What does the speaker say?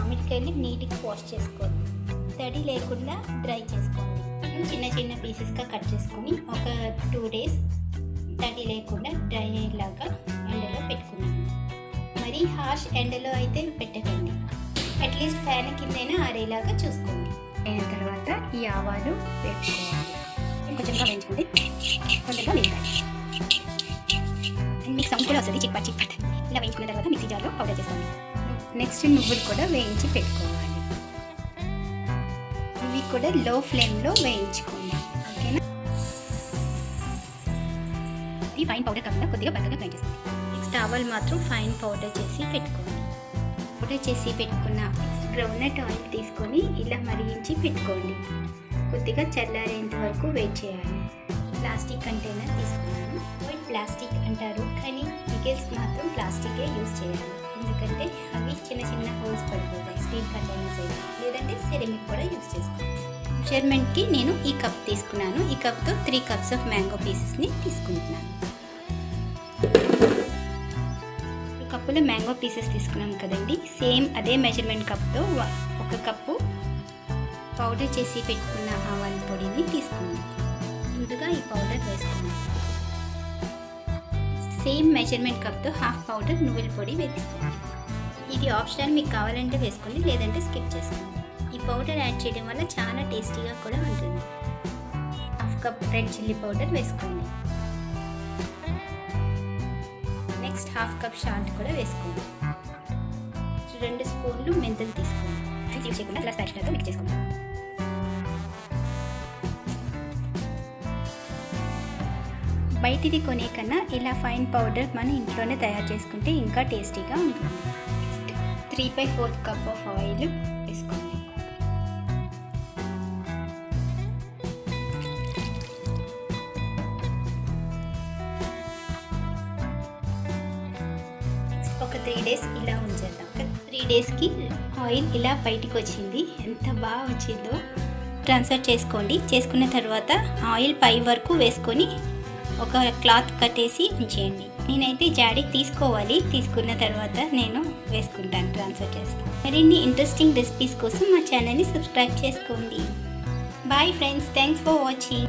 మామిడికాయలు నీట్గా వాష్ చేసుకోండి. తడి లేకుండా డ్రై చేసుకోండి. చిన్న చిన్న పీసెస్గా కట్ చేసుకొని ఒక 2 days తడి లేకుండా డ్రై అయ్యేలాగా ఎండలో పెట్టుకున్నాను. మరి హార్ష్ ఎండలో అయితే పెట్టకండి. అట్లీస్ట్ ఫ్యాన్ కిందైనా ఆరేలాగా చూసుకోండి. అయిన తర్వాత ఈ ఆవాలు వేసుకోవాలి. కొంచెంగా వేయించుకోండి. కొంచెంగా వేయాలి. మీకు సౌండ్ కూడా వస్తుంది, చిక్పట్ చిక్పట్. ఇలా వేయించుకున్న తర్వాత మిక్సీ జార్లో పౌడర్ చేసుకోండి. నెక్స్ట్ నువ్వులు కూడా వేయించి పెట్టుకోవాలి. ఇవి కూడా లో ఫ్లేమ్లో వేయించుకోండి. ఓకేనా? ఈ ఫైన్ పౌడర్ కాకుండా కొద్దిగా బద్దగా గ్రైండ్ చేసుకోండి. నెక్స్ట్ ఆవాలు మాత్రం ఫైన్ పౌడర్ చేసి పెట్టుకోండి. పౌడర్ చేసి పెట్టుకున్న గ్రౌండ్నట్ ఆయిల్ తీసుకొని ఇలా మరిగించి పెట్టుకోండి. కొద్దిగా చల్లారేంత వరకు వెయిట్ చేయాలి. ప్లాస్టిక్ కంటైనర్ తీసుకున్నాను. ప్లాస్టిక్ అంటారు, కానీ పికిల్స్ మాత్రం ప్లాస్టికే యూజ్ చేయాలి. ఎందుకంటే అవి చిన్న చిన్న హోల్స్ పడిపోతాయి. స్టీల్ కంటైనర్స్ అయితే, లేదంటే సెరమిక్ కూడా యూజ్ చేసుకోవాలి. మెజర్మెంట్కి నేను ఈ కప్ తీసుకున్నాను. ఈ కప్తో 3 cups ఆఫ్ మ్యాంగో పీసెస్ని తీసుకుంటున్నాను. కప్పులో మ్యాంగో పీసెస్ తీసుకున్నాం కదండి, సేమ్ అదే మెజర్మెంట్ కప్తో 1 కప్పు పౌడర్ చేసి పెట్టుకున్న ఆవాల పొడిని తీసుకున్నాం. ముందుగా ఈ పౌడర్ వేసుకున్నాం. సేమ్ మెజర్మెంట్ కప్తో 1/2 పౌడర్ నువ్వుల పొడి వేసుకోండి. ఇది ఆప్షనల్, మీకు కావాలంటే వేసుకోండి, లేదంటే స్కిప్ చేసుకోండి. ఈ పౌడర్ యాడ్ చేయడం వల్ల చాలా టేస్టీగా కూడా ఉంటుంది. 1/2 కప్ రెడ్ చిల్లీ పౌడర్ వేసుకోండి. నెక్స్ట్ 1/2 కప్ సాల్ట్ కూడా వేసుకోండి. 2 స్పూన్లు మెంతులు తీసుకోండి. యూజ్ చేయకుండా అలా స్పాచులాతో మిక్స్ చేసుకోండి. బయటిది కొనే కన్నా ఇలా ఫైన్ పౌడర్ మన ఇంట్లోనే తయారు చేసుకుంటే ఇంకా టేస్టీగా ఉంటుంది. 3/4 కప్ ఆఫ్ ఆయిల్ వేసుకోండి. ఒక 3 days ఇలా ఉంచేద్దాం. 3 daysకి ఆయిల్ ఇలా బయటికి వచ్చింది. ఎంత బాగా వచ్చిందో ట్రాన్స్ఫర్ చేసుకోండి. చేసుకున్న తర్వాత ఆయిల్ పై వరకు వేసుకొని ఒక క్లాత్ కట్టేసి ఉంచేయండి. నేనైతే జాడీకి తీసుకోవాలి. తీసుకున్న తర్వాత నేను వేసుకుంటాను, ట్రాన్స్ఫర్ చేస్తాను. మరిన్ని ఇంట్రెస్టింగ్ రెసిపీస్ కోసం మా ఛానల్ని సబ్స్క్రైబ్ చేసుకోండి. Bye friends, thanks for watching.